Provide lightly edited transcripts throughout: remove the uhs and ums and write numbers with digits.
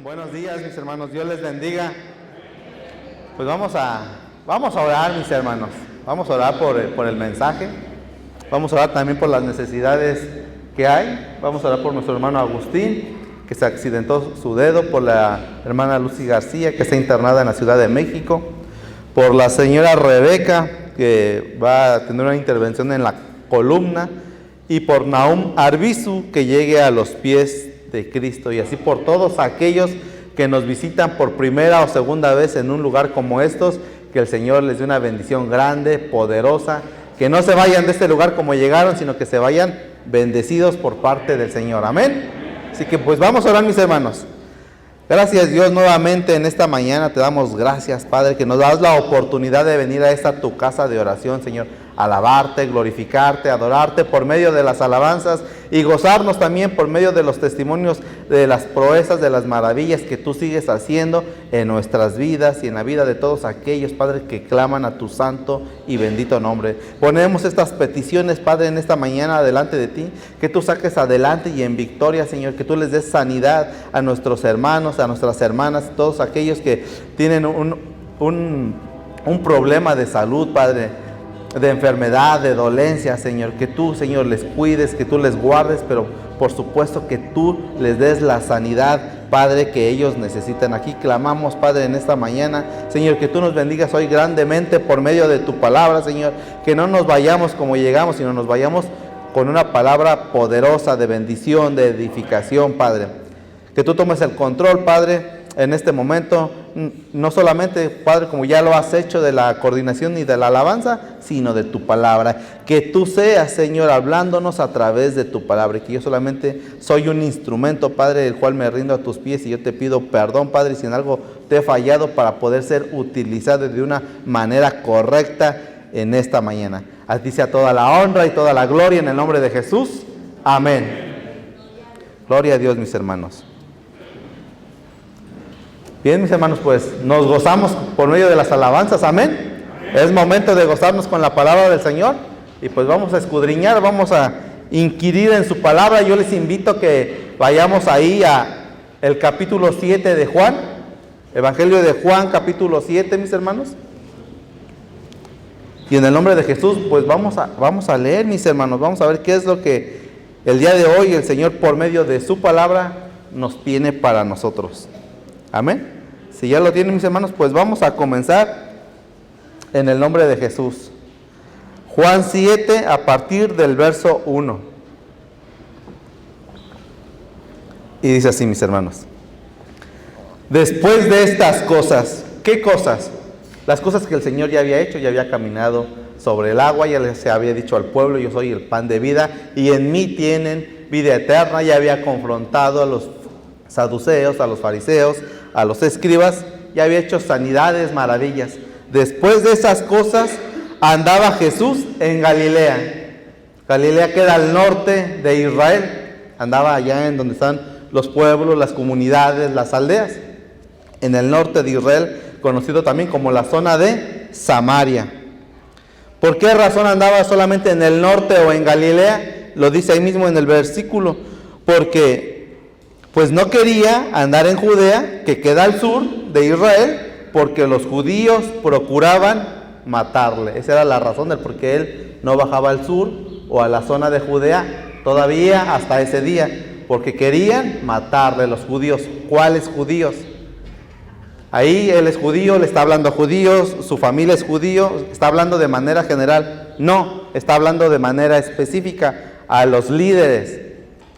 Buenos días, mis hermanos, Dios les bendiga. Pues vamos a orar, mis hermanos. Vamos a orar por el mensaje. Vamos a orar también por las necesidades que hay. Vamos a orar por nuestro hermano Agustín, que se accidentó su dedo, por la hermana Lucy García, que está internada en la Ciudad de México, por la señora Rebeca, que va a tener una intervención en la columna, y por Nahum Arbizu, que llegue a los pies de Cristo, y así por todos aquellos que nos visitan por primera o segunda vez en un lugar como estos, que el Señor les dé una bendición grande, poderosa, que no se vayan de este lugar como llegaron, sino que se vayan bendecidos por parte del Señor. Amén. Así que pues vamos a orar, mis hermanos. Gracias, Dios, nuevamente en esta mañana te damos gracias, Padre, que nos das la oportunidad de venir a esta tu casa de oración, Señor, alabarte, glorificarte, adorarte por medio de las alabanzas y gozarnos también por medio de los testimonios de las proezas, de las maravillas que tú sigues haciendo en nuestras vidas y en la vida de todos aquellos, Padre, que claman a tu santo y bendito nombre. Ponemos estas peticiones, Padre, en esta mañana delante de ti, que tú saques adelante y en victoria, Señor, que tú les des sanidad a nuestros hermanos, a nuestras hermanas, todos aquellos que tienen un problema de salud, Padre, de enfermedad, de dolencia, Señor, que tú, Señor, les cuides, que tú les guardes, pero por supuesto que tú les des la sanidad, Padre, que ellos necesitan. Aquí clamamos, Padre, en esta mañana, Señor, que tú nos bendigas hoy grandemente por medio de tu palabra, Señor, que no nos vayamos como llegamos, sino nos vayamos con una palabra poderosa de bendición, de edificación, Padre. Que tú tomes el control, Padre, en este momento, no solamente, Padre, como ya lo has hecho, de la coordinación y de la alabanza, sino de tu palabra. Que tú seas, Señor, hablándonos a través de tu palabra, y que yo solamente soy un instrumento, Padre, del cual me rindo a tus pies, y yo te pido perdón, Padre, si en algo te he fallado, para poder ser utilizado de una manera correcta en esta mañana. A ti sea toda la honra y toda la gloria en el nombre de Jesús. Amén. Gloria a Dios, mis hermanos. Bien, mis hermanos, pues nos gozamos por medio de las alabanzas, amén. Es momento de gozarnos con la palabra del Señor, y pues vamos a escudriñar, vamos a inquirir en su palabra. Yo les invito que vayamos ahí a el capítulo 7 de Juan, Evangelio de Juan, capítulo 7, mis hermanos. Y en el nombre de Jesús, pues vamos a leer, mis hermanos, vamos a ver qué es lo que el día de hoy el Señor, por medio de su palabra, nos tiene para nosotros. Amén. Si ya lo tienen, mis hermanos, pues vamos a comenzar en el nombre de Jesús. Juan 7, a partir del verso 1. Y dice así, mis hermanos. Después de estas cosas, ¿qué cosas? Las cosas que el Señor ya había hecho, ya había caminado sobre el agua, ya les había dicho al pueblo: yo soy el pan de vida, y en mí tienen vida eterna. Ya había confrontado a los saduceos, a los fariseos, a los escribas, y había hecho sanidades, maravillas. Después de esas cosas andaba Jesús en Galilea. Galilea queda al norte de Israel. Andaba allá en donde están los pueblos, las comunidades, las aldeas, en el norte de Israel, conocido también como la zona de Samaria. ¿Por qué razón andaba solamente en el norte o en Galilea? Lo dice ahí mismo en el versículo. Porque pues no quería andar en Judea, que queda al sur de Israel, porque los judíos procuraban matarle. Esa era la razón del por qué él no bajaba al sur o a la zona de Judea todavía hasta ese día, porque querían matarle los judíos. ¿Cuáles judíos? Ahí él es judío, le está hablando a judíos, su familia es judío, está hablando de manera general. No, está hablando de manera específica a los líderes,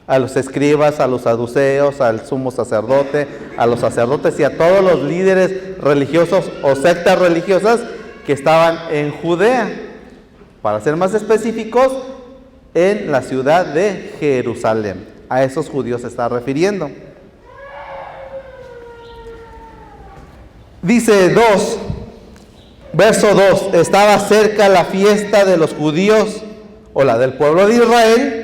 a los escribas, a los saduceos, al sumo sacerdote, a los sacerdotes y a todos los líderes religiosos o sectas religiosas que estaban en Judea. Para ser más específicos, en la ciudad de Jerusalén. A esos judíos se está refiriendo. Dice verso 2, estaba cerca la fiesta de los judíos, o la del pueblo de Israel,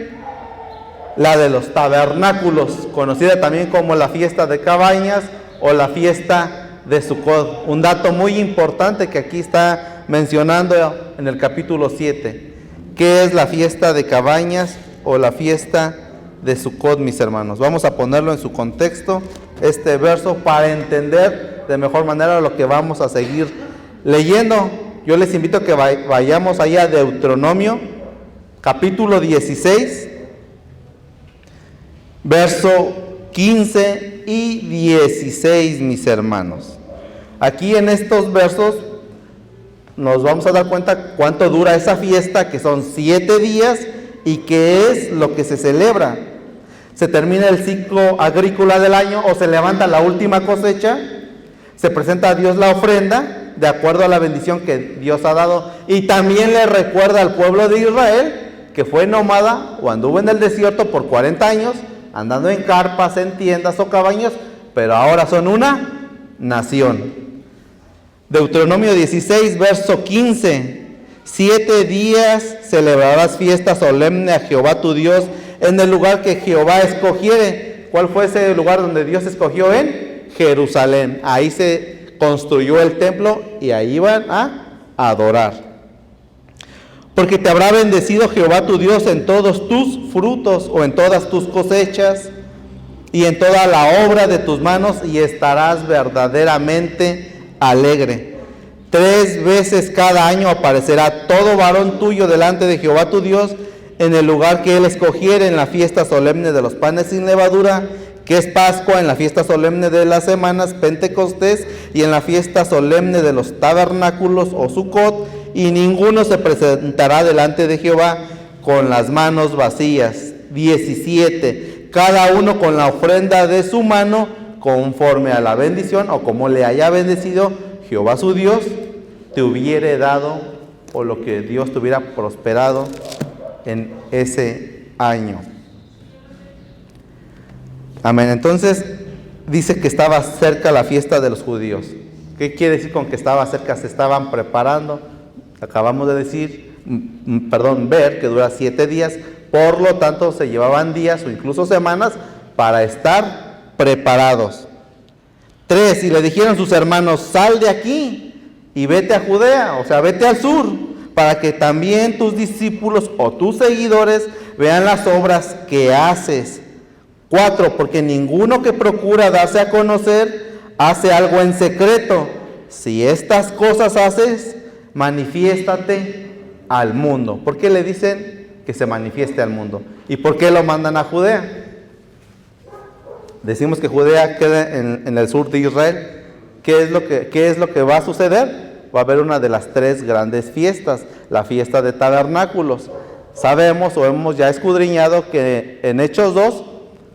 la de los tabernáculos, conocida también como la fiesta de cabañas o la fiesta de Sucot. Un dato muy importante que aquí está mencionando en el capítulo 7. ¿Qué es la fiesta de cabañas o la fiesta de Sucot, mis hermanos? Vamos a ponerlo en su contexto este verso para entender de mejor manera lo que vamos a seguir leyendo. Yo les invito a que vayamos allá a Deuteronomio, capítulo 16, verso 15 y 16, mis hermanos. Aquí en estos versos nos vamos a dar cuenta cuánto dura esa fiesta, que son 7 días, y qué es lo que se celebra. Se termina el ciclo agrícola del año o se levanta la última cosecha, se presenta a Dios la ofrenda de acuerdo a la bendición que Dios ha dado, y también le recuerda al pueblo de Israel que fue nómada o anduvo en el desierto por 40 años, andando en carpas, en tiendas o cabañas, pero ahora son una nación. Deuteronomio 16, verso 15. 7 días celebrarás fiesta solemne a Jehová tu Dios en el lugar que Jehová escogiere. ¿Cuál fue ese lugar donde Dios escogió? En Jerusalén. Ahí se construyó el templo y ahí iban a adorar. Porque te habrá bendecido Jehová tu Dios en todos tus frutos o en todas tus cosechas y en toda la obra de tus manos, y estarás verdaderamente alegre. 3 veces cada año aparecerá todo varón tuyo delante de Jehová tu Dios en el lugar que él escogiere, en la fiesta solemne de los panes sin levadura, que es Pascua, en la fiesta solemne de las semanas, Pentecostés, y en la fiesta solemne de los tabernáculos o Sucot, y ninguno se presentará delante de Jehová con las manos vacías. 17. Cada uno con la ofrenda de su mano, conforme a la bendición o como le haya bendecido Jehová su Dios, te hubiere dado, o lo que Dios te hubiera prosperado en ese año. Amén. Entonces dice que estaba cerca la fiesta de los judíos. ¿Qué quiere decir con que estaba cerca? Se estaban preparando. Acabamos de ver que dura 7 días. Por lo tanto, se llevaban días o incluso semanas para estar preparados. 3. Y le dijeron sus hermanos: sal de aquí y vete a Judea, o sea, vete al sur, para que también tus discípulos o tus seguidores vean las obras que haces. 4. Porque ninguno que procura darse a conocer hace algo en secreto. Si estas cosas haces, manifiéstate al mundo. ¿Por qué le dicen que se manifieste al mundo? ¿Y por qué lo mandan a Judea? Decimos que Judea queda en el sur de Israel. ¿Qué es lo que va a suceder? Va a haber una de las 3 grandes fiestas, la fiesta de tabernáculos. Sabemos o hemos ya escudriñado que en Hechos 2,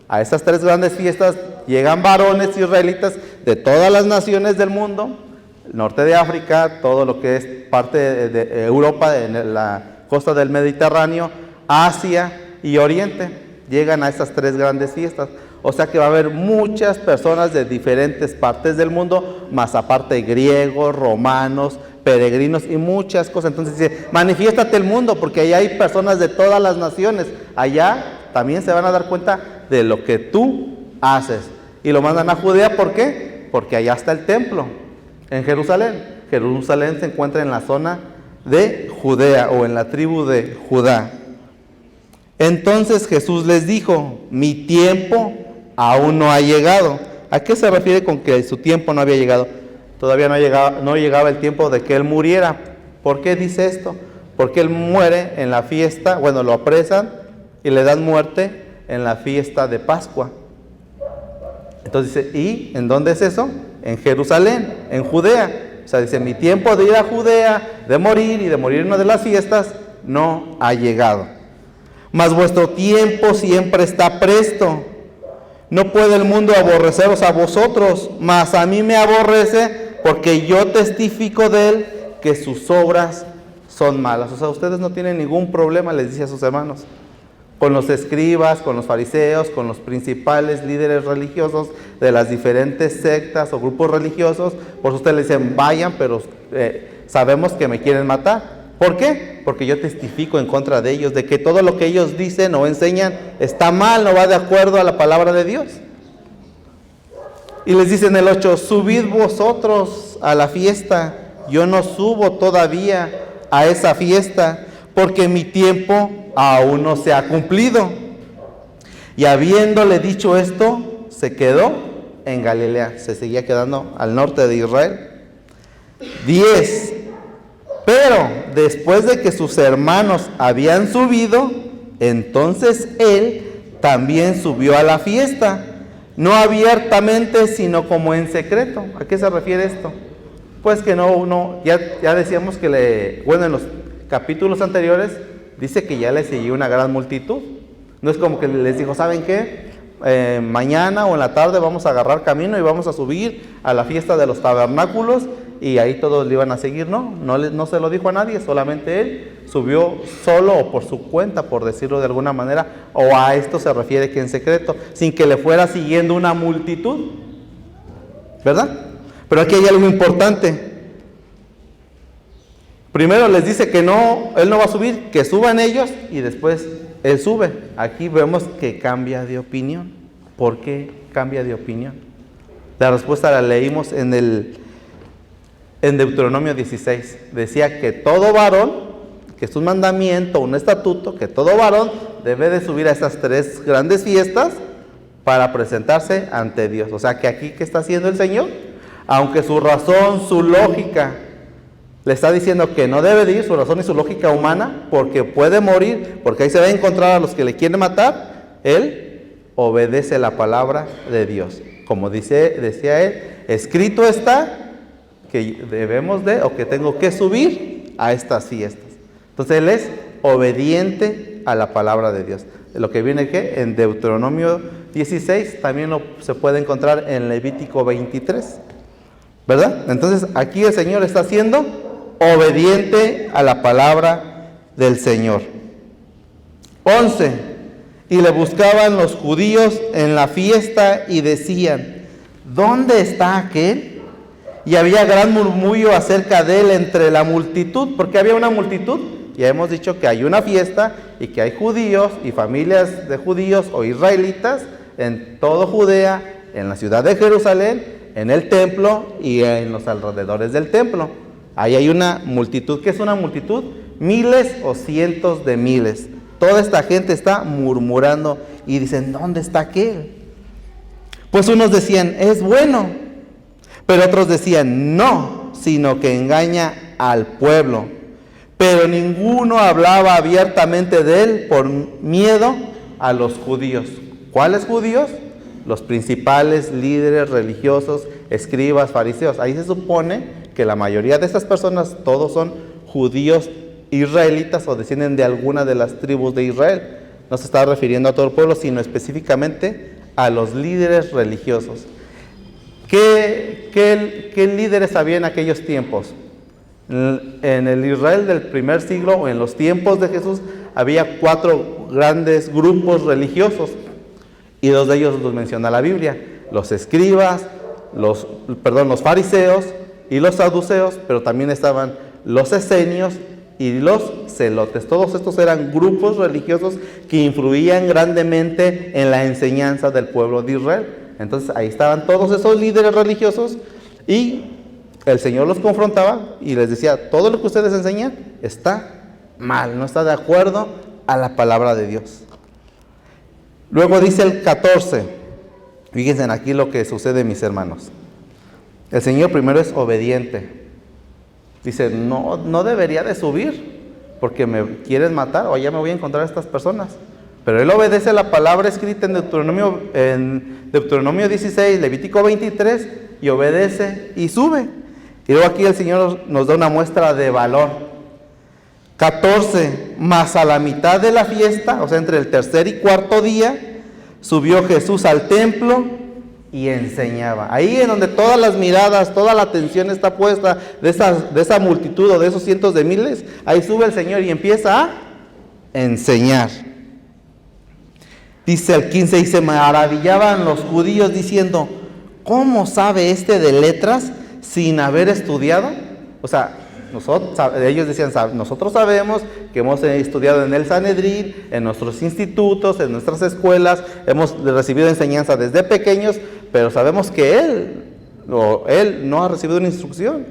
a esas 3 grandes fiestas llegan varones israelitas de todas las naciones del mundo, el norte de África, todo lo que es parte de Europa, en la costa del Mediterráneo, Asia y Oriente. Llegan a esas 3 grandes fiestas. O sea que va a haber muchas personas de diferentes partes del mundo, más aparte griegos, romanos, peregrinos y muchas cosas. Entonces dice, manifiéstate el mundo, porque allá hay personas de todas las naciones. Allá también se van a dar cuenta de lo que tú haces. Y lo mandan a Judea, ¿por qué? Porque allá está el templo, en Jerusalén. Jerusalén se encuentra en la zona de Judea o en la tribu de Judá. Entonces Jesús les dijo: mi tiempo aún no ha llegado. ¿A qué se refiere con que su tiempo no había llegado? Todavía no llegaba el tiempo de que él muriera. ¿Por qué dice esto? Porque él muere en la fiesta, lo apresan y le dan muerte en la fiesta de Pascua. Entonces dice, ¿y en dónde es eso? En Jerusalén, en Judea. O sea, dice, mi tiempo de ir a Judea, de morir y de morir en una de las fiestas, no ha llegado. Mas vuestro tiempo siempre está presto. No puede el mundo aborreceros a vosotros, mas a mí me aborrece, porque yo testifico de él que sus obras son malas. O sea, ustedes no tienen ningún problema, les dice a sus hermanos, con los escribas, con los fariseos, con los principales líderes religiosos de las diferentes sectas o grupos religiosos. Por eso ustedes le dicen, vayan, pero sabemos que me quieren matar. ¿Por qué? Porque yo testifico en contra de ellos, de que todo lo que ellos dicen o enseñan está mal, no va de acuerdo a la palabra de Dios. Y les dice en el 8, subid vosotros a la fiesta, yo no subo todavía a esa fiesta, porque mi tiempo aún no se ha cumplido. Y habiéndole dicho esto, se quedó en Galilea. Se seguía quedando al norte de Israel. 10. Pero después de que sus hermanos habían subido, entonces él también subió a la fiesta, no abiertamente, sino como en secreto. ¿A qué se refiere esto? Pues que ya decíamos que en los capítulos anteriores dice que ya le siguió una gran multitud. No es como que les dijo, ¿saben qué? Mañana o en la tarde vamos a agarrar camino y vamos a subir a la fiesta de los tabernáculos y ahí todos le iban a seguir. No se lo dijo a nadie, solamente él subió solo o por su cuenta, por decirlo de alguna manera, o a esto se refiere que en secreto, sin que le fuera siguiendo una multitud, ¿verdad? Pero aquí hay algo importante. Primero les dice que no, él no va a subir, que suban ellos y después él sube. Aquí vemos que cambia de opinión. ¿Por qué cambia de opinión? La respuesta la leímos en Deuteronomio 16. Decía que todo varón, que es un mandamiento, un estatuto, que todo varón debe de subir a estas 3 grandes fiestas para presentarse ante Dios. O sea que aquí, ¿qué está haciendo el Señor? Aunque su razón, su lógica le está diciendo que no debe de ir, su razón y su lógica humana, porque puede morir, porque ahí se va a encontrar a los que le quieren matar, él obedece la palabra de Dios. Como decía él, escrito está que debemos que tengo que subir a estas fiestas. Entonces él es obediente a la palabra de Dios. Lo que viene que en Deuteronomio 16 también se puede encontrar en Levítico 23, ¿verdad? Entonces aquí el Señor está siendo obediente a la palabra del Señor. 11. Y le buscaban los judíos en la fiesta y decían, ¿dónde está aquel? Y había gran murmullo acerca de él entre la multitud, porque había una multitud. Ya hemos dicho que hay una fiesta y que hay judíos y familias de judíos o israelitas en todo Judea, en la ciudad de Jerusalén, en el templo y en los alrededores del templo. Ahí hay una multitud. ¿Qué es una multitud? Miles o cientos de miles. Toda esta gente está murmurando y dicen, ¿dónde está aquel? Pues unos decían, es bueno, pero otros decían, no, sino que engaña al pueblo. Pero ninguno hablaba abiertamente de él por miedo a los judíos. ¿Cuáles judíos? Los principales líderes religiosos, escribas, fariseos. Ahí se supone que la mayoría de estas personas, todos son judíos israelitas o descienden de alguna de las tribus de Israel. No se está refiriendo a todo el pueblo, sino específicamente a los líderes religiosos. ¿Qué líderes había en aquellos tiempos? En el Israel del primer siglo o en los tiempos de Jesús había 4 grandes grupos religiosos y 2 de ellos los menciona la Biblia: los escribas, los fariseos y los saduceos, pero también estaban los esenios y los celotes. Todos estos eran grupos religiosos que influían grandemente en la enseñanza del pueblo de Israel. Entonces ahí estaban todos esos líderes religiosos y el Señor los confrontaba y les decía, todo lo que ustedes enseñan está mal, no está de acuerdo a la palabra de Dios. Luego dice el 14, fíjense aquí lo que sucede, mis hermanos. El Señor primero es obediente. Dice, no debería de subir porque me quieren matar o ya me voy a encontrar a estas personas. Pero él obedece la palabra escrita en Deuteronomio 16, Levítico 23 y obedece y sube. Y luego aquí el Señor nos da una muestra de valor. 14, más a la mitad de la fiesta, o sea entre el tercer y cuarto día, subió Jesús al templo y enseñaba. Ahí en donde todas las miradas, toda la atención está puesta de esa multitud o de esos cientos de miles, ahí sube el Señor y empieza a enseñar. Dice el 15, y se maravillaban los judíos diciendo, ¿cómo sabe este de letras sin haber estudiado? O sea, ellos decían, nosotros sabemos que hemos estudiado en el Sanedrín, en nuestros institutos, en nuestras escuelas, hemos recibido enseñanza desde pequeños, pero sabemos que él no ha recibido una instrucción,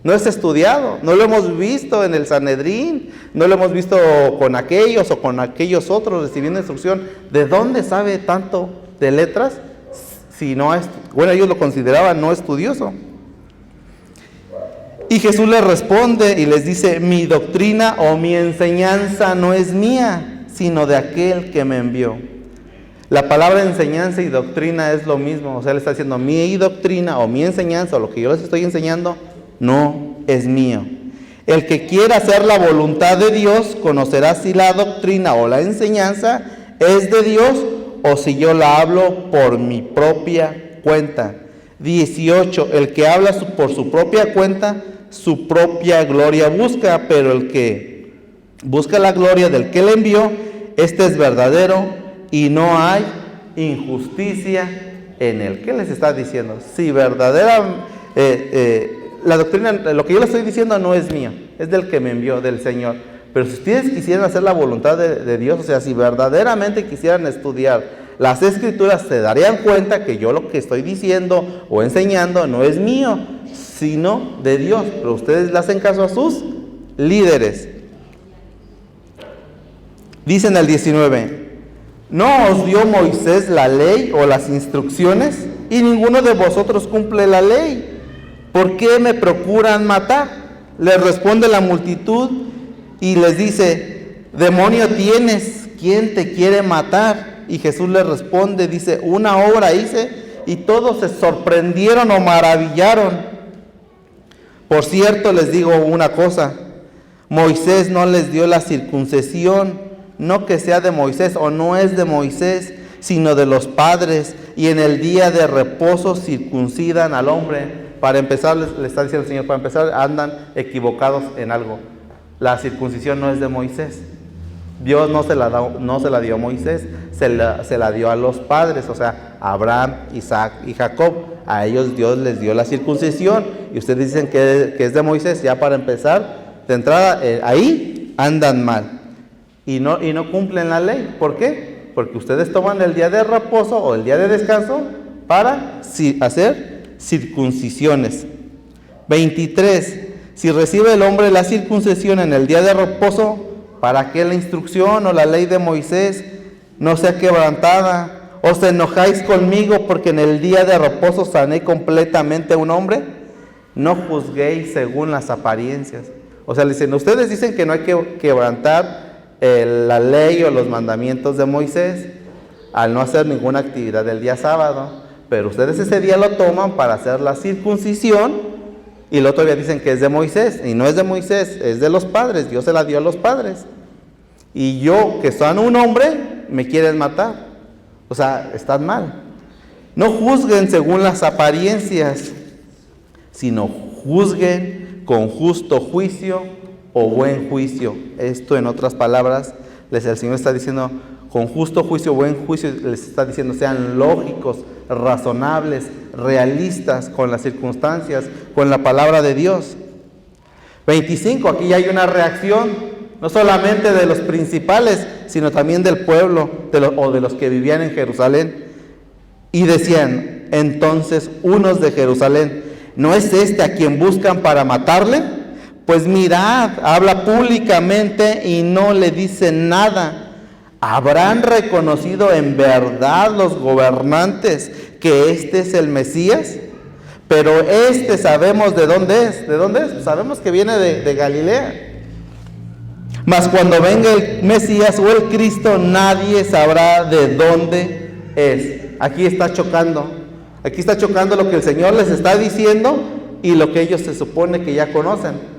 no es estudiado, no lo hemos visto en el Sanedrín, no lo hemos visto con aquellos o con aquellos otros recibiendo instrucción. ¿De dónde sabe tanto de letras si no bueno, ellos lo consideraban no estudioso. Y Jesús les responde y les dice: mi doctrina o mi enseñanza no es mía, sino de aquel que me envió. La palabra enseñanza y doctrina es lo mismo. O sea, le está diciendo: mi doctrina o mi enseñanza o lo que yo les estoy enseñando no es mío. El que quiera hacer la voluntad de Dios conocerá si la doctrina o la enseñanza es de Dios o si yo la hablo por mi propia cuenta. 18. El que habla por su propia cuenta, su propia gloria busca, pero el que busca la gloria del que le envió, este es verdadero y no hay injusticia en él. ¿Qué les está diciendo? Si verdadera la doctrina, lo que yo les estoy diciendo no es mío, es del que me envió, del Señor. Pero si ustedes quisieran hacer la voluntad de Dios, o sea, si verdaderamente quisieran estudiar las Escrituras, se darían cuenta que yo lo que estoy diciendo o enseñando no es mío, sino de Dios. Pero ustedes le hacen caso a sus líderes. Dice en el 19: ¿no os dio Moisés la ley o las instrucciones? Y ninguno de vosotros cumple la ley. ¿Por qué me procuran matar? Les responde la multitud y les dice: demonio tienes, ¿quién te quiere matar? Y Jesús les responde, dice: una obra hice, y todos se sorprendieron o maravillaron. Por cierto, les digo una cosa: Moisés no les dio la circuncisión, no que sea de Moisés o no es de Moisés, sino de los padres, y en el día de reposo circuncidan al hombre. Para empezar, le está diciendo el Señor, para empezar andan equivocados en algo. La circuncisión no es de Moisés. Dios no se la dio a Moisés, se la dio a los padres, o sea, a Abraham, Isaac y Jacob. A ellos Dios les dio la circuncisión y ustedes dicen que es de Moisés. Ya para empezar, de entrada, ahí andan mal y no cumplen la ley. ¿Por qué? Porque ustedes toman el día de reposo o el día de descanso para hacer circuncisiones. 23. Si recibe el hombre la circuncisión en el día de reposo, para que la instrucción o la ley de Moisés no sea quebrantada. ¿Os enojáis conmigo porque en el día de reposo sané completamente a un hombre? No juzguéis según las apariencias. O sea, dicen, ustedes dicen que no hay que quebrantar la ley o los mandamientos de Moisés al no hacer ninguna actividad del día sábado, pero ustedes ese día lo toman para hacer la circuncisión y luego todavía dicen que es de Moisés, y no es de Moisés, es de los padres. Dios se la dio a los padres, y yo, que soy un hombre, me quieren matar. O sea, están mal. No juzguen según las apariencias, sino juzguen con justo juicio o buen juicio. Esto, en otras palabras, el Señor está diciendo, con justo juicio o buen juicio, les está diciendo, sean lógicos, razonables, realistas con las circunstancias, con la palabra de Dios. 25, aquí ya hay una reacción, no solamente de los principales, sino también del pueblo o de los que vivían en Jerusalén. Y decían entonces unos de Jerusalén: ¿no es este a quien buscan para matarle? Pues mirad, habla públicamente y no le dicen nada. ¿Habrán reconocido en verdad los gobernantes que este es el Mesías? Pero sabemos de dónde es. ¿De dónde es? Sabemos que viene de Galilea. Mas cuando venga el Mesías o el Cristo, nadie sabrá de dónde es. Aquí está chocando. Aquí está chocando lo que el Señor les está diciendo y lo que ellos se supone que ya conocen.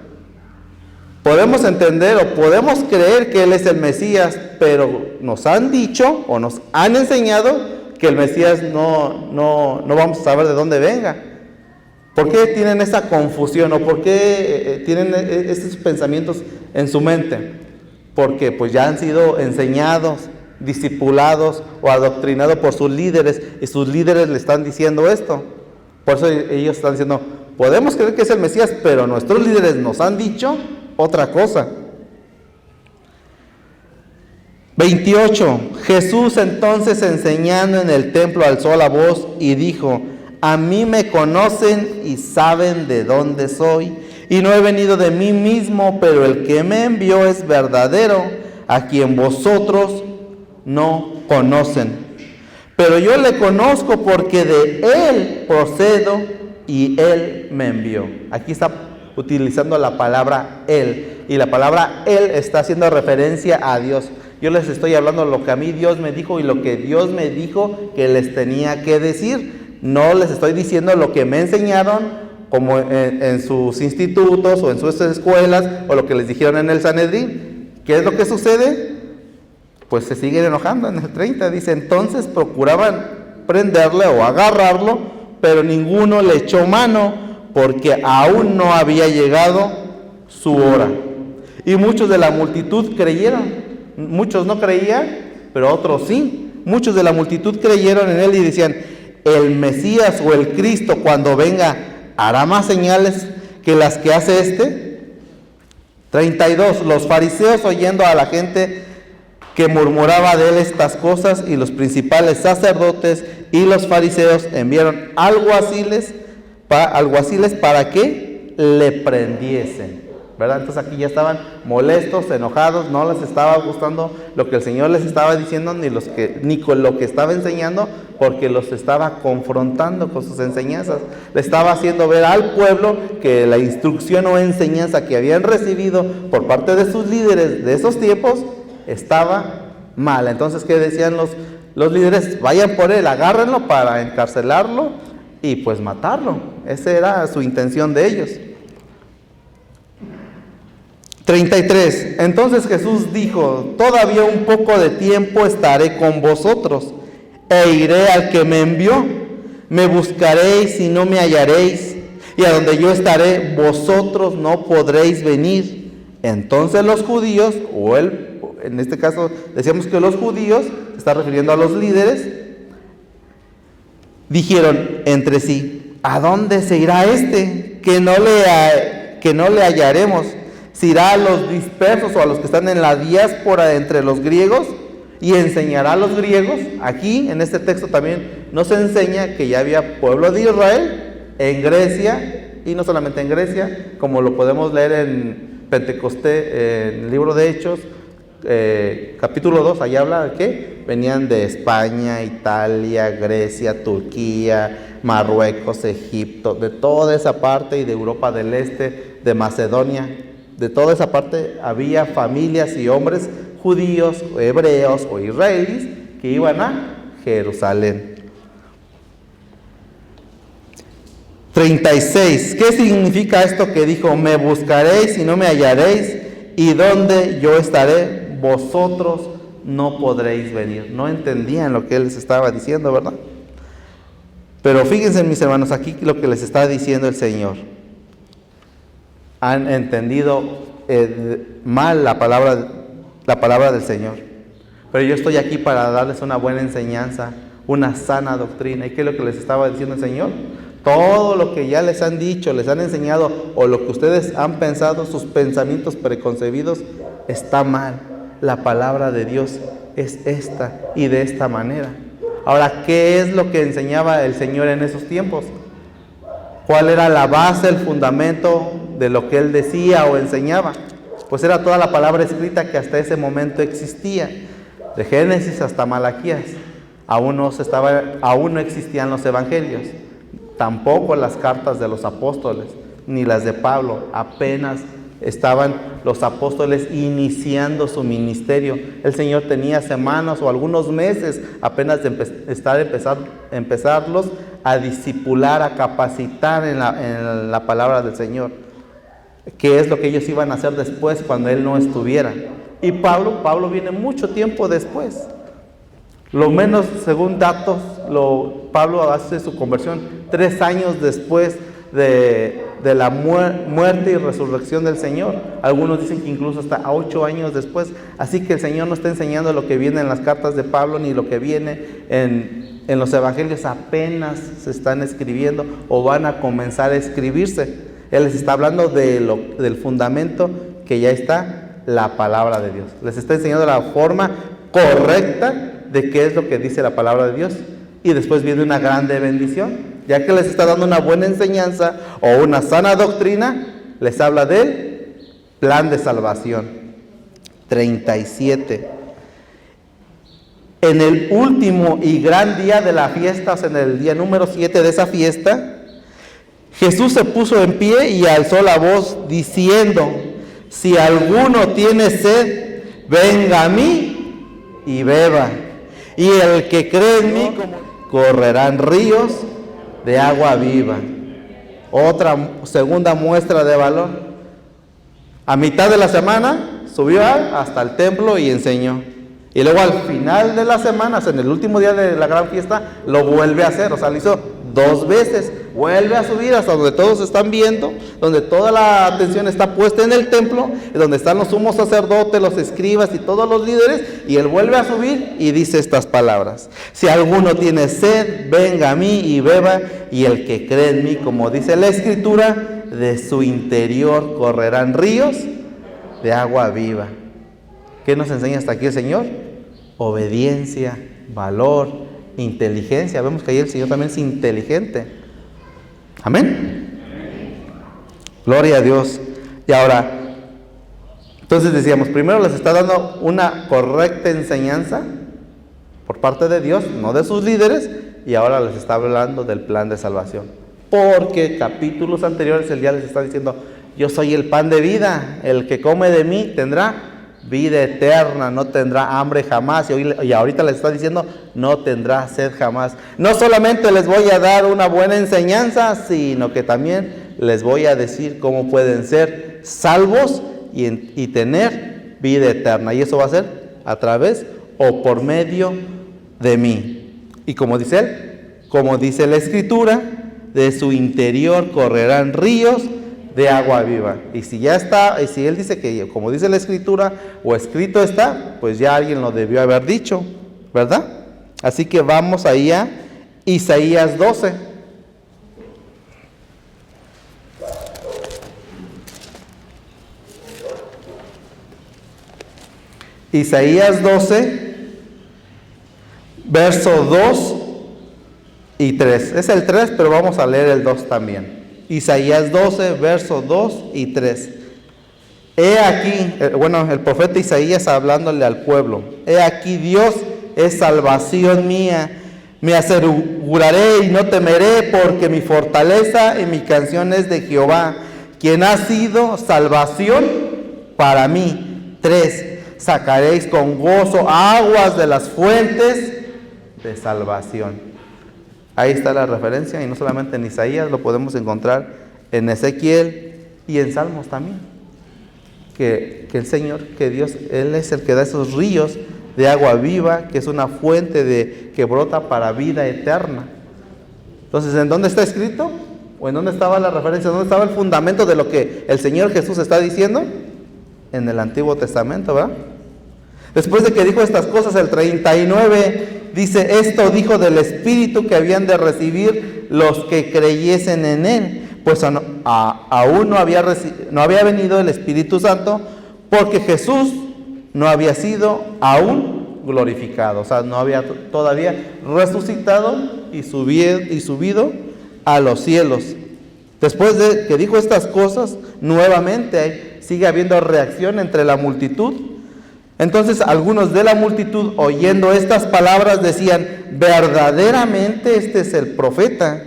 Podemos entender o podemos creer que Él es el Mesías, pero nos han dicho o nos han enseñado que el Mesías no vamos a saber de dónde venga. ¿Por qué tienen esa confusión o por qué tienen estos pensamientos en su mente? Porque pues ya han sido enseñados, discipulados o adoctrinados por sus líderes, y sus líderes le están diciendo esto. Por eso ellos están diciendo, podemos creer que es el Mesías, pero nuestros líderes nos han dicho otra cosa. 28. Jesús entonces, enseñando en el templo, alzó la voz y dijo: a mí me conocen y saben de dónde soy, y no he venido de mí mismo, pero el que me envió es verdadero, a quien vosotros no conocen. pero yo le conozco porque de Él procedo y Él me envió. Aquí está utilizando la palabra Él, y la palabra Él está haciendo referencia a Dios. Yo les estoy hablando lo que a mí Dios me dijo y lo que Dios me dijo que les tenía que decir. No les estoy diciendo lo que me enseñaron como en sus institutos o en sus escuelas, o lo que les dijeron en el Sanedrín. ¿Qué es lo que sucede? Pues se siguen enojando. En el 30 dice: entonces procuraban prenderle o agarrarlo, pero ninguno le echó mano, porque aún no había llegado su hora. Y muchos de la multitud creyeron. Muchos no creían, pero otros sí. Muchos de la multitud creyeron en él y decían: el Mesías o el Cristo, cuando venga, hará más señales que las que hace este. 32. Los fariseos, oyendo a la gente que murmuraba de él estas cosas, y los principales sacerdotes y los fariseos enviaron alguaciles para que le prendiesen, ¿verdad? Entonces aquí ya estaban molestos, enojados, no les estaba gustando lo que el Señor les estaba diciendo, ni con lo que estaba enseñando, porque los estaba confrontando con sus enseñanzas. Le estaba haciendo ver al pueblo que la instrucción o enseñanza que habían recibido por parte de sus líderes de esos tiempos estaba mal. Entonces, ¿qué decían los líderes? Vayan por él, agárrenlo para encarcelarlo y pues matarlo. Esa era su intención de ellos. 33. Entonces Jesús dijo: todavía un poco de tiempo estaré con vosotros, e iré al que me envió. Me buscaréis y no me hallaréis, y a donde yo estaré, vosotros no podréis venir. Entonces los judíos, en este caso decíamos que los judíos, se está refiriendo a los líderes, dijeron entre sí: ¿a dónde se irá este? Que no le hallaremos. ¿Se irá a los dispersos o a los que están en la diáspora entre los griegos y enseñará a los griegos? Aquí en este texto también nos enseña que ya había pueblo de Israel en Grecia, y no solamente en Grecia, como lo podemos leer en Pentecostés, en el libro de Hechos, capítulo 2, ahí habla de que venían de España, Italia, Grecia, Turquía, Marruecos, Egipto, de toda esa parte, y de Europa del Este, de Macedonia. De toda esa parte había familias y hombres judíos, o hebreos o israelíes que iban a Jerusalén. 36. ¿Qué significa esto que dijo: me buscaréis y no me hallaréis, y donde yo estaré, vosotros no podréis venir? No entendían lo que él les estaba diciendo, ¿verdad? Pero fíjense, mis hermanos, aquí lo que les está diciendo el Señor. Han entendido mal la palabra del Señor. Pero yo estoy aquí para darles una buena enseñanza, una sana doctrina. ¿Y qué es lo que les estaba diciendo el Señor? Todo lo que ya les han dicho, les han enseñado, o lo que ustedes han pensado, sus pensamientos preconcebidos, está mal. La palabra de Dios es esta y de esta manera. Ahora, ¿qué es lo que enseñaba el Señor en esos tiempos? ¿Cuál era la base, el fundamento de lo que Él decía o enseñaba? Pues era toda la palabra escrita que hasta ese momento existía, de Génesis hasta Malaquías. Aún no existían los evangelios, tampoco las cartas de los apóstoles, ni las de Pablo. Apenas estaban los apóstoles iniciando su ministerio. El Señor tenía semanas o algunos meses apenas de empezarlos a discipular, a capacitar en la palabra del Señor. ¿Qué es lo que ellos iban a hacer después cuando Él no estuviera? Y Pablo viene mucho tiempo después. Lo menos, según datos, Pablo hace su conversión 3 años después de la muerte y resurrección del Señor. Algunos dicen que incluso hasta 8 años después. Así que el Señor no está enseñando lo que viene en las cartas de Pablo, ni lo que viene en los evangelios. Apenas se están escribiendo o van a comenzar a escribirse. Él les está hablando del fundamento que ya está, la palabra de Dios. Les está enseñando la forma correcta de qué es lo que dice la palabra de Dios. Y después viene una grande bendición. Ya que les está dando una buena enseñanza o una sana doctrina, les habla del plan de salvación. 37. En el último y gran día de la fiesta, o sea, en el día número 7 de esa fiesta, Jesús se puso en pie y alzó la voz diciendo: si alguno tiene sed, venga a mí y beba. Y el que cree en mí, correrán ríos de agua viva. Otra segunda muestra de valor. A mitad de la semana subió hasta el templo y enseñó. Y luego al final de la semana, o sea, en el último día de la gran fiesta, lo vuelve a hacer. O sea, lo hizo 2 veces. Vuelve a subir hasta donde todos están viendo, donde toda la atención está puesta en el templo, donde están los sumos sacerdotes, los escribas y todos los líderes. Y él vuelve a subir y dice estas palabras: si alguno tiene sed, venga a mí y beba. Y el que cree en mí, como dice la Escritura, de su interior correrán ríos de agua viva. ¿Qué nos enseña hasta aquí el Señor? Obediencia, valor, inteligencia. Vemos que ahí el Señor también es inteligente. Amén. Gloria a Dios. Y ahora, entonces decíamos, primero les está dando una correcta enseñanza por parte de Dios, no de sus líderes, y ahora les está hablando del plan de salvación. Porque capítulos anteriores él ya les está diciendo: yo soy el pan de vida, el que come de mí tendrá vida eterna, no tendrá hambre jamás. Y ahorita les está diciendo: no tendrá sed jamás. No solamente les voy a dar una buena enseñanza, sino que también les voy a decir cómo pueden ser salvos y tener vida eterna. Y eso va a ser a través o por medio de mí. Y como dice él, como dice la Escritura, de su interior correrán ríos de agua viva. Y si ya está, y si él dice que como dice la Escritura o escrito está, pues ya alguien lo debió haber dicho, ¿verdad? Así que vamos ahí a Isaías 12. Isaías 12, verso 2 y 3. Es el 3, pero vamos a leer el 2 también. Isaías 12, versos 2 y 3. He aquí, el profeta Isaías hablándole al pueblo: he aquí, Dios es salvación mía, me aseguraré y no temeré, porque mi fortaleza y mi canción es de Jehová, quien ha sido salvación para mí. 3. Sacaréis con gozo aguas de las fuentes de salvación. Ahí está la referencia, y no solamente en Isaías, lo podemos encontrar en Ezequiel y en Salmos también. Que el Señor, que Dios, Él es el que da esos ríos de agua viva, que es una fuente que brota para vida eterna. Entonces, ¿en dónde está escrito? ¿O en dónde estaba la referencia? ¿Dónde estaba el fundamento de lo que el Señor Jesús está diciendo? En el Antiguo Testamento, ¿verdad? Después de que dijo estas cosas, el 39 dice: esto dijo del Espíritu que habían de recibir los que creyesen en Él, pues aún no había venido el Espíritu Santo, porque Jesús no había sido aún glorificado. O sea, no había todavía resucitado y subido a los cielos. Después de que dijo estas cosas, nuevamente sigue habiendo reacción entre la multitud. Entonces algunos de la multitud, oyendo estas palabras, decían: verdaderamente este es el profeta.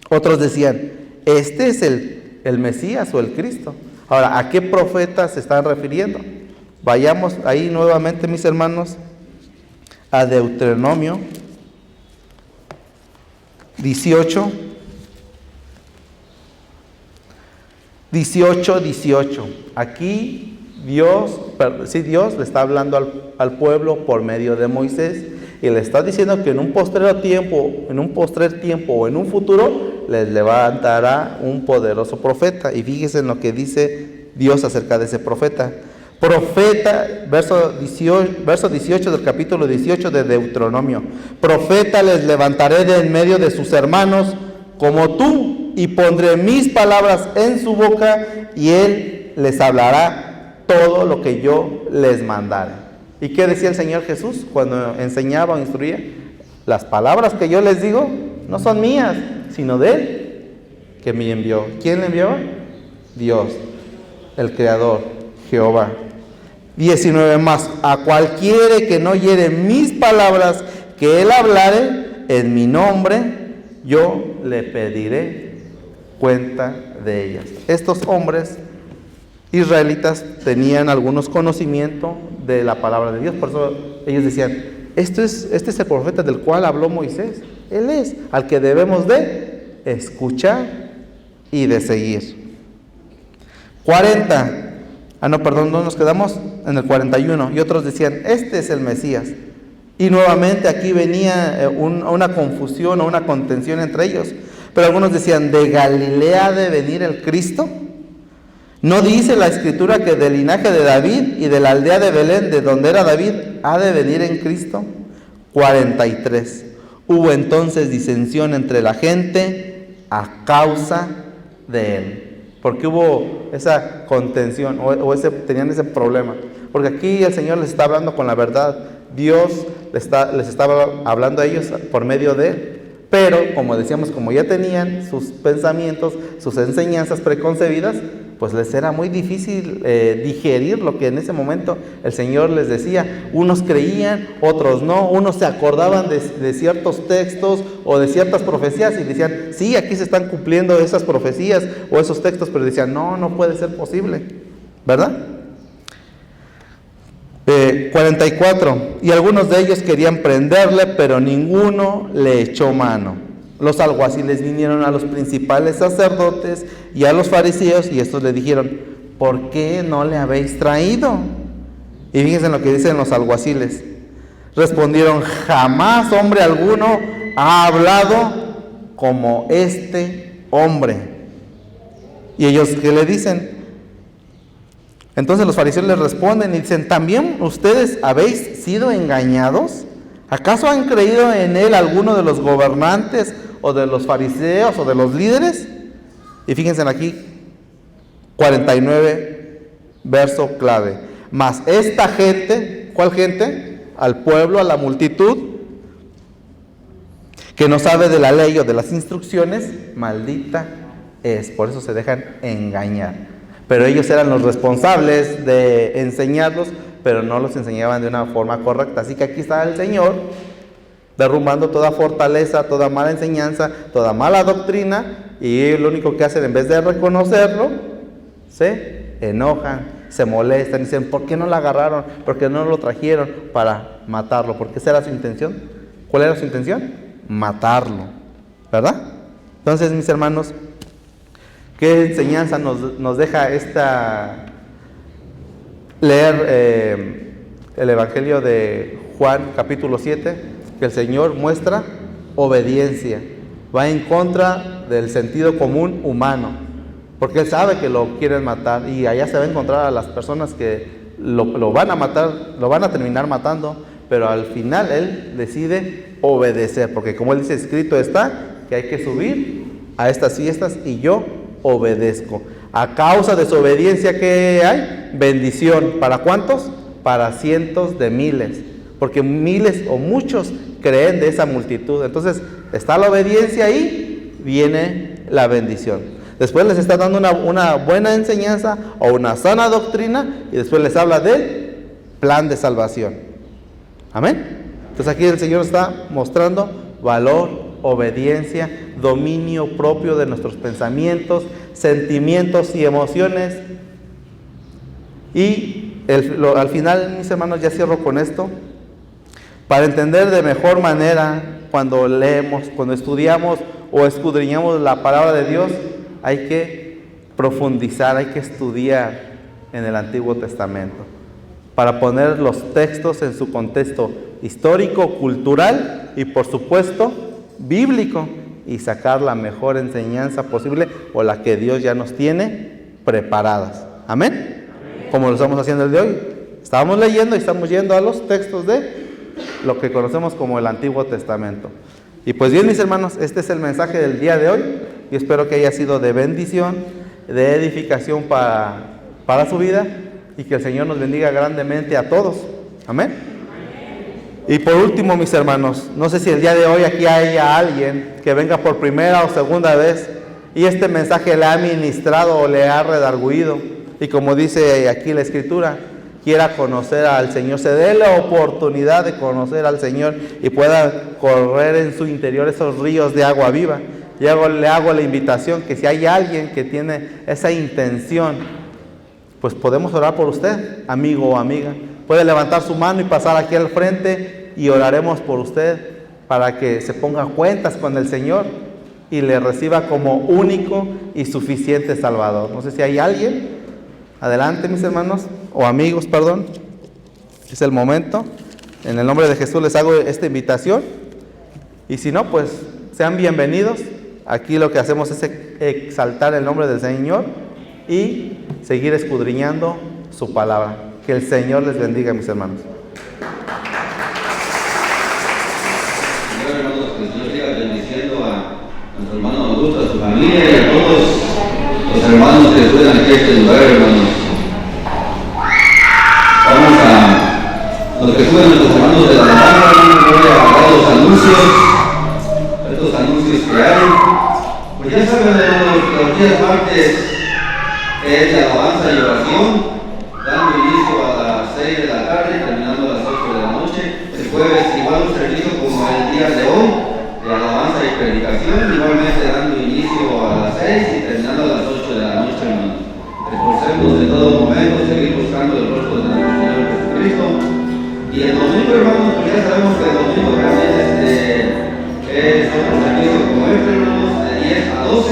Otros decían: este es el Mesías o el Cristo. Ahora, ¿a qué profeta se están refiriendo? Vayamos ahí nuevamente, mis hermanos, a Deuteronomio 18. 18. Aquí Dios le está hablando al pueblo por medio de Moisés, y le está diciendo que en un postrer tiempo o en un futuro les levantará un poderoso profeta. Y fíjense en lo que dice Dios acerca de ese profeta. Profeta, verso 18 del capítulo 18 de Deuteronomio: profeta les levantaré de en medio de sus hermanos como tú, y pondré mis palabras en su boca, y él les hablará todo lo que yo les mandare. ¿Y qué decía el Señor Jesús cuando enseñaba o instruía? Las palabras que yo les digo no son mías, sino de Él que me envió. ¿Quién le envió? Dios, el Creador, Jehová. 19 más, a cualquiera que no oyere mis palabras que él hablare en mi nombre, yo le pediré cuenta de ellas. Estos hombres israelitas tenían algunos conocimientos de la palabra de Dios, por eso ellos decían, este es el profeta del cual habló Moisés, él es al que debemos de escuchar y de seguir. 40, no nos quedamos en el 41, y otros decían, este es el Mesías. Y nuevamente aquí venía una confusión o una contención entre ellos. Pero algunos decían, ¿de Galilea ha de venir el Cristo? ¿No dice la Escritura que del linaje de David y de la aldea de Belén, de donde era David, ha de venir en Cristo? 43. Hubo entonces disensión entre la gente a causa de él. Porque hubo esa contención tenían ese problema. Porque aquí el Señor les está hablando con la verdad. Dios les estaba hablando a ellos por medio de él. Pero, como decíamos, como ya tenían sus pensamientos, sus enseñanzas preconcebidas, pues les era muy difícil digerir lo que en ese momento el Señor les decía. Unos creían, otros no, unos se acordaban de ciertos textos o de ciertas profecías y decían, sí, aquí se están cumpliendo esas profecías o esos textos, pero decían, no puede ser posible, ¿verdad? 44, y algunos de ellos querían prenderle, pero ninguno le echó mano. Los alguaciles vinieron a los principales sacerdotes y a los fariseos, y estos le dijeron, ¿por qué no le habéis traído? Y fíjense en lo que dicen los alguaciles. Respondieron, jamás hombre alguno ha hablado como este hombre. Y ellos, ¿qué le dicen? Entonces los fariseos les responden y dicen, ¿también ustedes habéis sido engañados? ¿Acaso han creído en él alguno de los gobernantes o de los fariseos o de los líderes? Y fíjense aquí, 49, verso clave. Mas esta gente, ¿cuál gente? Al pueblo, a la multitud, que no sabe de la ley o de las instrucciones, maldita es. Por eso se dejan engañar. Pero ellos eran los responsables de enseñarlos, pero no los enseñaban de una forma correcta. Así que aquí está el Señor derrumbando toda fortaleza, toda mala enseñanza, toda mala doctrina, y lo único que hacen, en vez de reconocerlo, se enojan, se molestan, y dicen, ¿por qué no lo agarraron? ¿Por qué no lo trajeron para matarlo? Porque esa era su intención. ¿Cuál era su intención? Matarlo, ¿verdad? Entonces, mis hermanos, ¿qué enseñanza nos deja leer el Evangelio de Juan capítulo 7? Que el Señor muestra obediencia, va en contra del sentido común humano, porque Él sabe que lo quieren matar y allá se va a encontrar a las personas que lo van a matar, lo van a terminar matando, pero al final Él decide obedecer, porque como Él dice, escrito está que hay que subir a estas fiestas y yo obedezco. A causa de su obediencia, ¿qué hay? Bendición. ¿Para cuántos? Para cientos de miles, porque miles o muchos creen de esa multitud. Entonces está la obediencia y viene la bendición. Después les está dando una buena enseñanza o una sana doctrina, y después les habla del plan de salvación. Amén. Entonces aquí el Señor está mostrando valor, obediencia, dominio propio de nuestros pensamientos, sentimientos y emociones. Y al final, mis hermanos, ya cierro con esto. Para entender de mejor manera, cuando leemos, cuando estudiamos o escudriñamos la palabra de Dios, hay que profundizar, hay que estudiar en el Antiguo Testamento para poner los textos en su contexto histórico, cultural y, por supuesto, bíblico, y sacar la mejor enseñanza posible o la que Dios ya nos tiene preparadas. Amén. Como lo estamos haciendo el de hoy. Estábamos leyendo y estamos yendo a los textos de lo que conocemos como el Antiguo Testamento. Y pues bien, mis hermanos, este es el mensaje del día de hoy, y espero que haya sido de bendición, de edificación para su vida, y que el Señor nos bendiga grandemente a todos. Amén. Y por último, mis hermanos, no sé si el día de hoy aquí haya alguien que venga por primera o segunda vez y este mensaje le ha ministrado o le ha redargüido, y como dice aquí la Escritura, quiera conocer al Señor, se dé la oportunidad de conocer al Señor y pueda correr en su interior esos ríos de agua viva. Le hago la invitación que si hay alguien que tiene esa intención, pues podemos orar por usted, amigo o amiga. Puede levantar su mano y pasar aquí al frente y oraremos por usted para que se ponga cuentas con el Señor y le reciba como único y suficiente Salvador. No sé si hay alguien. Adelante, mis hermanos, o amigos, perdón. Es el momento. En el nombre de Jesús les hago esta invitación. Y si no, pues sean bienvenidos. Aquí lo que hacemos es exaltar el nombre del Señor y seguir escudriñando su palabra. Que el Señor les bendiga, mis hermanos. Señor, hermanos, que el Señor siga bendiciendo a nuestro hermano Augusto, a su familia y a todos los hermanos que estuvieron aquí en este lugar, hermanos. Vamos a los que suben nuestros hermanos de la alabanza, voy a dar los anuncios, estos anuncios que hay. Pues ya saben, hermanos, los días martes es de alabanza y oración, dando inicio a las 6 de la tarde y terminando a las 8 de la noche. El jueves igual un servicio como el día de hoy, de alabanza y predicación, igualmente dando inicio a las 6 y terminando a las 8 de la noche, hermanos. Esforcemos en todo momento seguir buscando el rostro de nuestro Señor Jesucristo. Y el domingo, hermanos, pues ya sabemos que el domingo también es otro servicio como este, hermanos, de 10 a 12.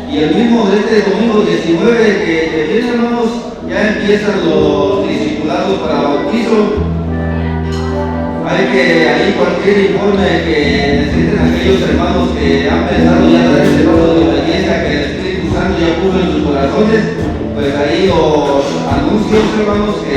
Y el mismo de este domingo 19 que viene, hermanos, ya empiezan los discipulados para bautizo. Hay que ahí cualquier informe que necesiten aquellos hermanos que han pensado ya dar este paso de obediencia que el Espíritu Santo ya puso en sus corazones, pues ahí los anuncios, hermanos, que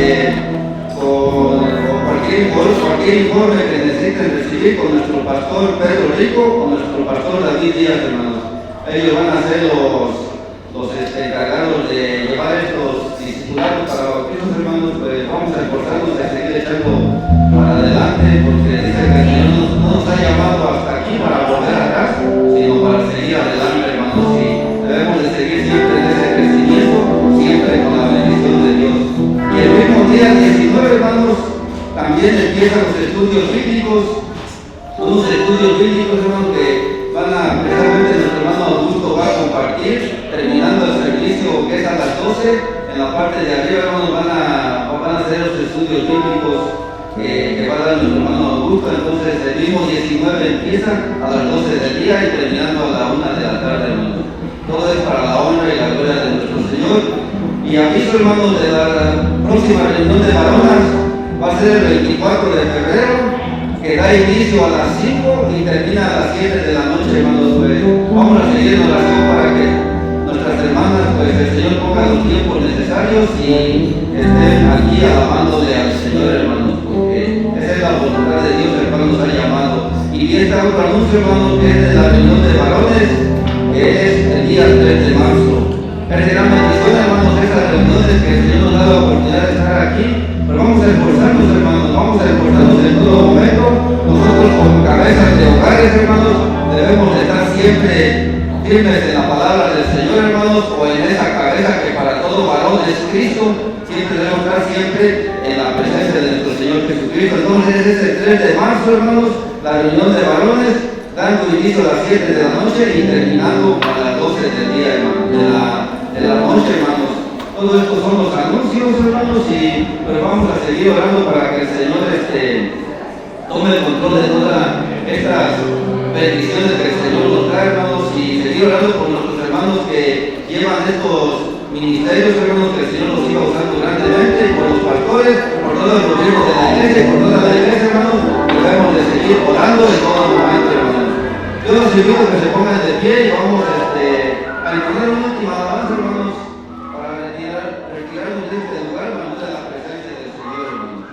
con cualquier informe que necesiten recibir con nuestro pastor Pedro Rico o nuestro pastor David Díaz, hermanos. Ellos van a ser los encargados de llevar estos discipulados para bautizos, hermanos. Pues vamos a esforzarnos a seguir echando para adelante, porque dice que el Señor no nos ha llamado hasta aquí para volver atrás, sino para seguir adelante, hermanos. Y debemos de seguir siempre en ese crecimiento, siempre con la bendición de Dios. Y el mismo día 19, hermanos, también empiezan los estudios bíblicos, unos estudios bíblicos, hermanos, que van a, precisamente nuestro hermano Augusto va a compartir, terminando el servicio que es a las 12, en la parte de arriba, hermanos, van a hacer los estudios bíblicos que va a dar nuestro hermano Augusto. Entonces el mismo 19 empieza a las 12 del día y terminando a la 1 de la tarde, hermanos. Todo es para la honra y la gloria de nuestro Señor. Y aviso, hermanos, de la próxima reunión de varonas va a ser el 24 de febrero, que da inicio a las 5 y termina a las 7 de la noche, hermanos. Pues vamos a seguir en oración para que nuestras hermanas, pues el Señor ponga los tiempos necesarios y estén aquí alabándole al Señor, hermanos, porque esa es la voluntad de Dios, el cual nos ha llamado. Y este otro anuncio, hermanos, que es de la reunión de varones, que es el día 3 de marzo. Es de gran bendición, hermanos, estas reuniones que el Señor nos da la oportunidad de estar aquí. Pero vamos a esforzarnos, hermanos, vamos a esforzarnos en todo momento. Nosotros como cabezas de hogares, hermanos, debemos de estar siempre firmes en la palabra del Señor, hermanos, o en esa cabeza que para todo varón es Cristo. Siempre debemos estar siempre en la presencia de nuestro Señor Jesucristo. Entonces es el 3 de marzo, hermanos, la reunión de varones, dando inicio a las 7 de la noche y terminando a las 12 del día, hermanos, de la noche, hermanos. Todo esto son los anuncios, hermanos, pero vamos a seguir orando para que el Señor tome el control de todas estas bendiciones que el Señor nos trae, hermanos, y seguir orando por nuestros hermanos que llevan estos ministerios, hermanos, que el Señor los siga usando grandemente, y por los pastores, por todos los gobiernos de la iglesia, por toda la iglesia, hermanos, debemos de seguir orando en todo momento, hermanos. Yo los invito a que se pongan de pie y vamos a entonar una última alabanza, hermanos, para retirarnos de este lugar, hermanos, de la presencia del Señor, hermanos.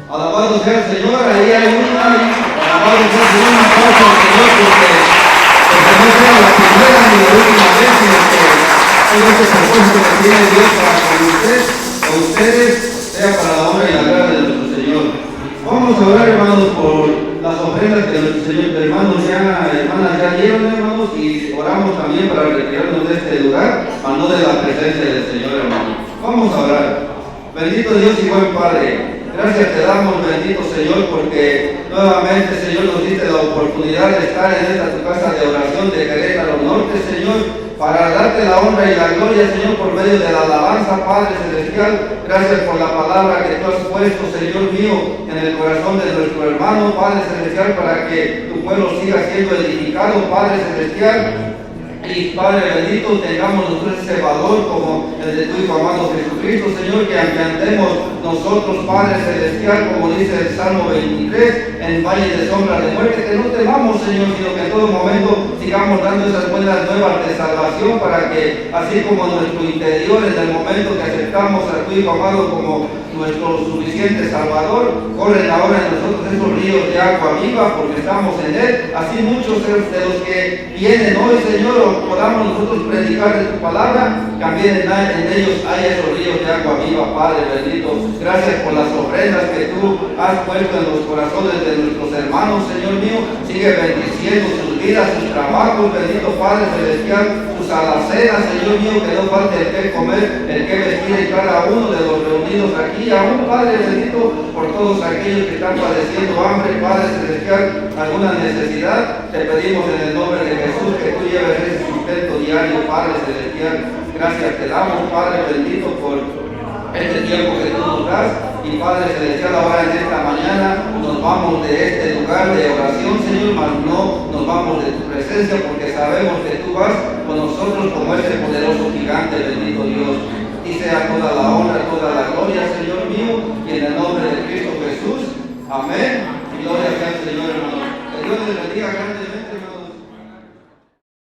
Alabado sea el Señor, ahí hay una, alabado sea el Señor, un aplauso al Señor, porque no sea la primera ni la última vez, sino que todo este propósito que tiene Dios para con ustedes, sea para la honra y la gloria de nuestro Señor. Vamos a orar, hermanos, por las ofrendas que nuestro Señor, hermanas ya dieron, hermanos, y oramos también para retirarnos de este lugar, a no de la presencia del Señor, hermanos. Vamos a orar. Bendito Dios y buen Padre, gracias te damos, bendito Señor, porque nuevamente, Señor, nos diste la oportunidad de estar en esta tu casa de oración de Querétaro Norte, Señor, para darte la honra y la gloria, Señor, por medio de la alabanza, Padre Celestial. Gracias por la palabra que tú has puesto, Señor mío, en el corazón de nuestro hermano, Padre Celestial, para que tu pueblo siga siendo edificado, Padre Celestial. Y Padre bendito, tengamos nosotros ese valor como el de tu Hijo amado Jesucristo, Señor, que aunque andemos nosotros, Padre Celestial, como dice el Salmo 23, en valle de sombra de muerte, que no temamos, Señor, sino que en todo momento sigamos dando esas buenas nuevas de salvación, para que así como nuestro interior, en el momento que aceptamos a tu Hijo amado como nuestro suficiente Salvador, corren ahora en nosotros esos ríos de agua viva, porque estamos en Él. Así muchos de los que vienen hoy, Señor, podamos nosotros predicar de tu palabra, también en ellos hay esos ríos de agua viva, Padre bendito. Gracias por las ofrendas que tú has puesto en los corazones de nuestros hermanos, Señor mío. Sigue bendiciendo sus vidas, sus trabajos, bendito Padre celestial, sus alacenas, Señor mío, que no falte el que comer, el que vestir en cada uno de los reunidos aquí, aún, Padre bendito, por todos aquellos que están padeciendo hambre, Padre celestial, alguna necesidad, te pedimos en el nombre de Jesús que tú lleves ese sustento diario, Padre celestial. Gracias te damos, Padre bendito, por este tiempo que tú nos das. Y Padre celestial, ahora en esta mañana nos vamos de este lugar de oración, Señor, mas no nos vamos de tu presencia, porque sabemos que tú vas con nosotros como ese poderoso gigante, bendito Dios. Y sea toda la honra, toda la gloria, Señor mío, y en el nombre de Cristo Jesús. Amén. Y gloria sea al Señor, hermano. Que Dios les bendiga grandemente, hermano.